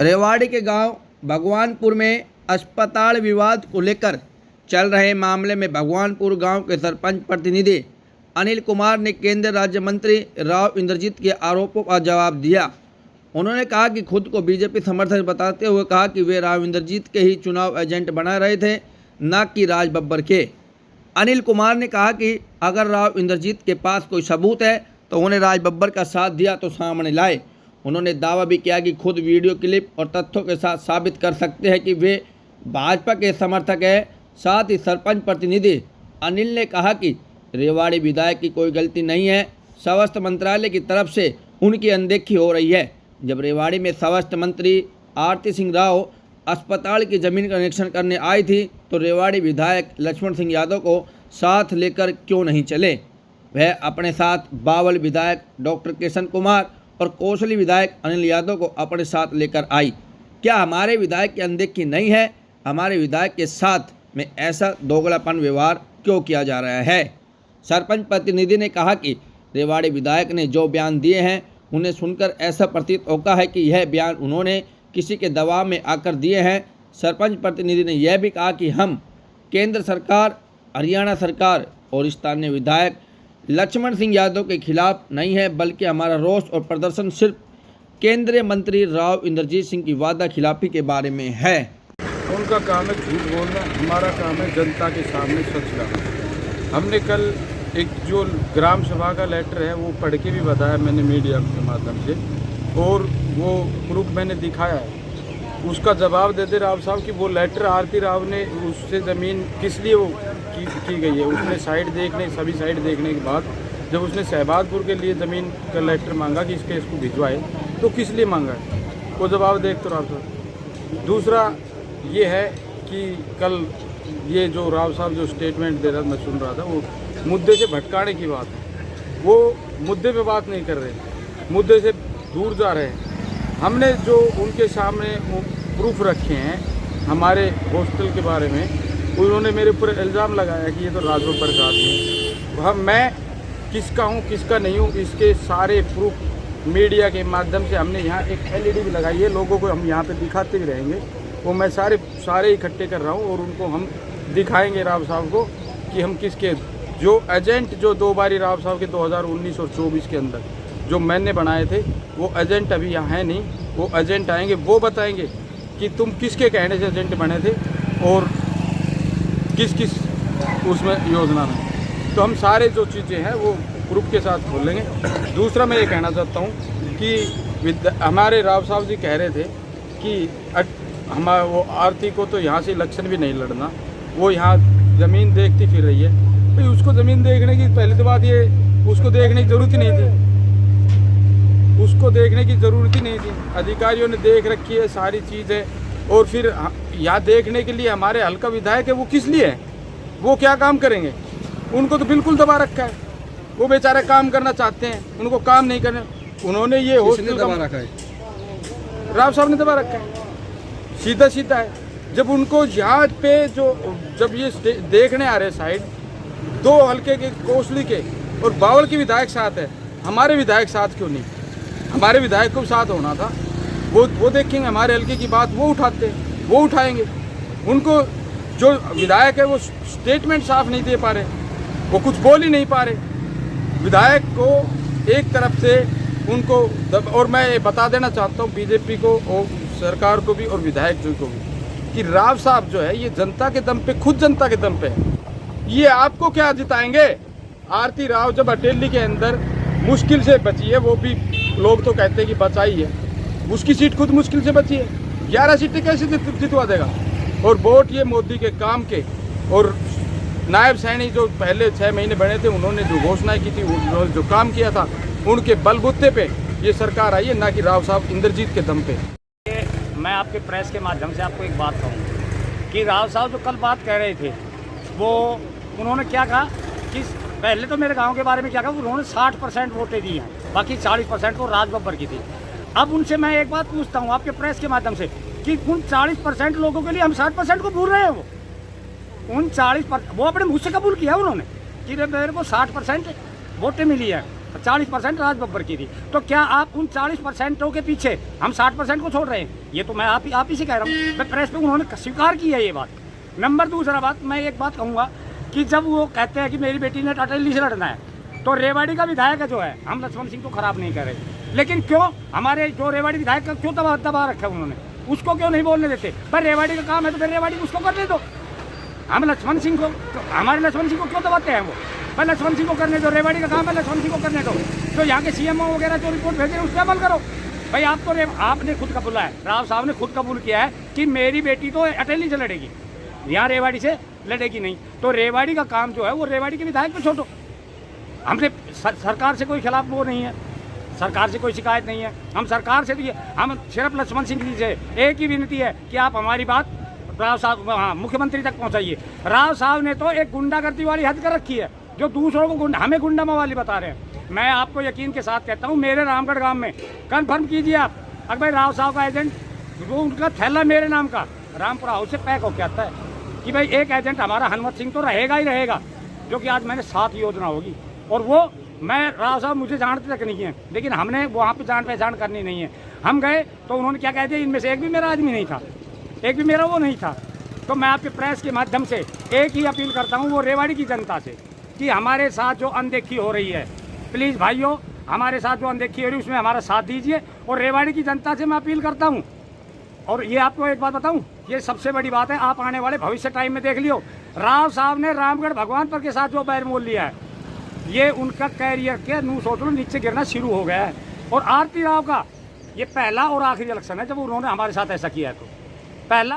रेवाड़ी के गांव भगवानपुर में अस्पताल विवाद को लेकर चल रहे मामले में भगवानपुर गांव के सरपंच प्रतिनिधि अनिल कुमार ने केंद्रीय राज्य मंत्री राव इंद्रजीत के आरोपों का जवाब दिया। उन्होंने कहा कि खुद को बीजेपी समर्थक बताते हुए कहा कि वे राव इंद्रजीत के ही चुनाव एजेंट बना रहे थे, न कि राज बब्बर के। अनिल कुमार ने कहा कि अगर राव इंद्रजीत के पास कोई सबूत है तो उन्हें राज बब्बर का साथ दिया तो सामने लाए। उन्होंने दावा भी किया कि खुद वीडियो क्लिप और तथ्यों के साथ साबित कर सकते हैं कि वे भाजपा के समर्थक हैं। साथ ही सरपंच प्रतिनिधि अनिल ने कहा कि रेवाड़ी विधायक की कोई गलती नहीं है, स्वास्थ्य मंत्रालय की तरफ से उनकी अनदेखी हो रही है। जब रेवाड़ी में स्वास्थ्य मंत्री आरती सिंह राव अस्पताल की ज़मीन का निरीक्षण करने आई थी तो रेवाड़ी विधायक लक्ष्मण सिंह यादव को साथ लेकर क्यों नहीं चले। वह अपने साथ बावल विधायक डॉक्टर किशन कुमार और कौशली विधायक अनिल यादव को अपने साथ लेकर आई। क्या हमारे विधायक की अनदेखी नहीं है? हमारे विधायक के साथ में ऐसा दोगलापन व्यवहार क्यों किया जा रहा है? सरपंच प्रतिनिधि ने कहा कि रेवाड़ी विधायक ने जो बयान दिए हैं उन्हें सुनकर ऐसा प्रतीत होता है कि यह बयान उन्होंने किसी के दबाव में आकर दिए हैं। सरपंच प्रतिनिधि ने यह भी कहा कि हम केंद्र सरकार, हरियाणा सरकार और स्थानीय विधायक लक्ष्मण सिंह यादव के खिलाफ नहीं है, बल्कि हमारा रोष और प्रदर्शन सिर्फ केंद्रीय मंत्री राव इंद्रजीत सिंह की वादा खिलाफी के बारे में है। उनका काम है झूठ बोलना, हमारा काम है जनता के सामने सच लाना। हमने कल एक जो ग्राम सभा का लेटर है वो पढ़ के भी बताया मैंने मीडिया के माध्यम से, और वो प्रूफ मैंने दिखाया है। उसका जवाब देते राव साहब कि वो लेटर आरती राव ने उससे ज़मीन किस लिए वो की गई है। उसने सभी साइड देखने के बाद जब उसने शहबाजपुर के लिए ज़मीन का लेटर मांगा कि इसको भिजवाए तो किस लिए मांगा है, वो जवाब देख तो राव साहब। दूसरा ये है कि कल ये जो राव साहब जो स्टेटमेंट दे रहा था, मैं सुन रहा था, वो मुद्दे से भटकाने की बात है। वो मुद्दे पे बात नहीं कर रहे, मुद्दे से दूर जा रहे हैं। हमने जो उनके सामने प्रूफ रखे हैं हमारे हॉस्टल के बारे में, उन्होंने मेरे ऊपर इल्ज़ाम लगाया कि ये तो राज बब्बर का आदमी है। मैं किसका हूँ किसका नहीं हूँ इसके सारे प्रूफ मीडिया के माध्यम से हमने यहाँ एक LED भी लगाई है, लोगों को हम यहाँ पे दिखाते भी रहेंगे। वो मैं सारे इकट्ठे कर रहा हूँ और उनको हम दिखाएंगे राव साहब को कि हम किसके जो एजेंट जो 2 बारी राव साहब के 2019 और 24 के अंदर जो मैंने बनाए थे वो एजेंट अभी यहाँ है नहीं। वो एजेंट आएंगे, वो बताएंगे कि तुम किसके कहने से एजेंट बने थे और किस किस उसमें योजना में। तो हम सारे जो चीज़ें हैं वो प्रूफ के साथ बोलेंगे। दूसरा मैं ये कहना चाहता हूँ कि हमारे राव साहब जी कह रहे थे कि हमारा वो आरती को तो यहाँ से इलेक्शन भी नहीं लड़ना, वो यहाँ ज़मीन देखती फिर रही है। भाई उसको ज़मीन देखने की पहले तो बात ये, उसको देखने की ज़रूरत ही नहीं थी, उसको देखने की ज़रूरत ही नहीं थी। अधिकारियों ने देख रखी है सारी चीज़ें। और फिर यहाँ देखने के लिए हमारे हल्का विधायक है, वो किस लिए है, वो क्या काम करेंगे? उनको तो बिल्कुल दबा रखा है। वो बेचारे काम करना चाहते हैं, उनको काम नहीं करना। उन्होंने ये हॉस्टल दबा रखा है, राव साहब ने दबा रखा है, सीधा सीधा है। जब उनको यहाँ पे जब ये देखने आ रहे साइड, 2 हल्के के कौशली के और बावल के विधायक साथ है, हमारे विधायक साथ क्यों नहीं? हमारे विधायक को साथ होना था। वो देखेंगे हमारे हल्के की बात, वो उठाएंगे। उनको जो विधायक है वो स्टेटमेंट साफ नहीं दे पा रहे, वो कुछ बोल ही नहीं पा रहे। विधायक को एक तरफ से उनको और मैं बता देना चाहता हूँ बीजेपी को और सरकार को भी और विधायक जी को भी कि राव साहब जो है ये जनता के दम पे, खुद जनता के दम पे है। ये आपको क्या जिताएंगे? आरती राव जब अटेली के अंदर मुश्किल से बची है, वो भी लोग तो कहते हैं कि बचाई है, उसकी सीट खुद मुश्किल से बची है। 11 सीटें कैसे जितवा देगा? और वोट ये मोदी के काम के और नायब सैनी जो पहले 6 महीने बने थे, उन्होंने जो घोषणाएं की थी, उन्होंने जो काम किया था, उनके बलबूते पे ये सरकार आई है, ना कि राव साहब इंद्रजीत के दम पे। मैं आपके प्रेस के माध्यम से आपको एक बात कहूँगा कि राव साहब जो कल बात कह रहे थे, वो उन्होंने क्या कहा कि पहले तो मेरे गांव के बारे में क्या कहा, उन्होंने 60% वोटें दी हैं, बाकी 40% वो राज बब्बर की थी। अब उनसे मैं एक बात पूछता हूँ आपके प्रेस के माध्यम से कि उन 40% लोगों के लिए हम 60% को भूल रहे हैं। उन 40% वो अपने मुँह से कबूल किया उन्होंने कि मेरे को 60% वोटें मिली है। 40% राज बब्बर की थी। तो क्या आप उन 40% के पीछे हम 60% को छोड़ रहे हैं? ये तो मैं आप ही से कह रहा हूँ, मैं प्रेस पे उन्होंने स्वीकार की है ये बात। नंबर दूसरा बात, मैं एक बात कहूँगा कि जब वो कहते हैं कि मेरी बेटी ने अटली से लड़ना है, तो रेवाड़ी का विधायक जो है, हम लक्ष्मण सिंह को खराब नहीं कर रहे, लेकिन क्यों हमारे जो रेवाड़ी विधायक का क्यों दबा रखा है उन्होंने, उसको क्यों नहीं बोलने देते? पर रेवाड़ी का काम है तो फिर रेवाड़ी उसको करने दो। हम लक्ष्मण सिंह को, हमारे लक्ष्मण सिंह को क्यों दबाते हैं वो? पर लक्ष्मण सिंह को करने दो, रेवाड़ी का काम है, लक्ष्मण सिंह को करने दो। तो यहाँ के CMO वगैरह जो रिपोर्ट भेजे उस पर अमल करो भाई। आप तो आपने खुद कबूला है, राव साहब ने खुद कबूल किया है कि मेरी बेटी तो अटेली से लड़ेगी, यहाँ रेवाड़ी से लड़ेगी नहीं। तो रेवाड़ी का काम जो है वो रेवाड़ी के विधायक पे छोड़ो। हमने सरकार से कोई खिलाफ वो नहीं है, सरकार से कोई शिकायत नहीं है। हम सरकार से भी, हम सिर्फ लक्ष्मण सिंह जी से एक ही विनती है कि आप हमारी बात राव साहब, हाँ, मुख्यमंत्री तक पहुंचाइए। राव साहब ने तो एक गुंडागर्दी वाली हद कर रखी है, जो दूसरों को हमें गुंडा मवाली बता रहे हैं। मैं आपको यकीन के साथ कहता हूँ, मेरे रामगढ़ गांव में कन्फर्म कीजिए आप, अगर भाई राव साहब का एजेंट, वो उनका थैला मेरे नाम का रामपुरा हाउस से पैक होकर आता है कि भाई एक एजेंट हमारा हनुमत सिंह तो रहेगा ही रहेगा, जो कि आज मैंने 7 योजना होगी। और वो मैं, राव साहब मुझे जानते तक नहीं है, लेकिन हमने वहाँ पे जान पहचान करनी नहीं है। हम गए तो उन्होंने क्या कह दिया, इनमें से एक भी मेरा आदमी नहीं था, एक भी मेरा वो नहीं था। तो मैं आपके प्रेस के माध्यम से एक ही अपील करता हूँ, वो रेवाड़ी की जनता से, कि हमारे साथ जो अनदेखी हो रही है, प्लीज़ भाइयों, हमारे साथ जो अनदेखी हो रही है उसमें हमारा साथ दीजिए। और रेवाड़ी की जनता से मैं अपील करता हूँ, और ये आपको एक बात बताऊँ, ये सबसे बड़ी बात है, आप आने वाले भविष्य टाइम में देख लियो, राव साहब ने रामगढ़ भगवानपुर के साथ जो बैर मोल लिया है, ये उनका कैरियर के सोच लो नीचे गिरना शुरू हो गया है। और आरती राव का ये पहला और आखिरी इलेक्शन है जब उन्होंने हमारे साथ ऐसा किया है। तो पहला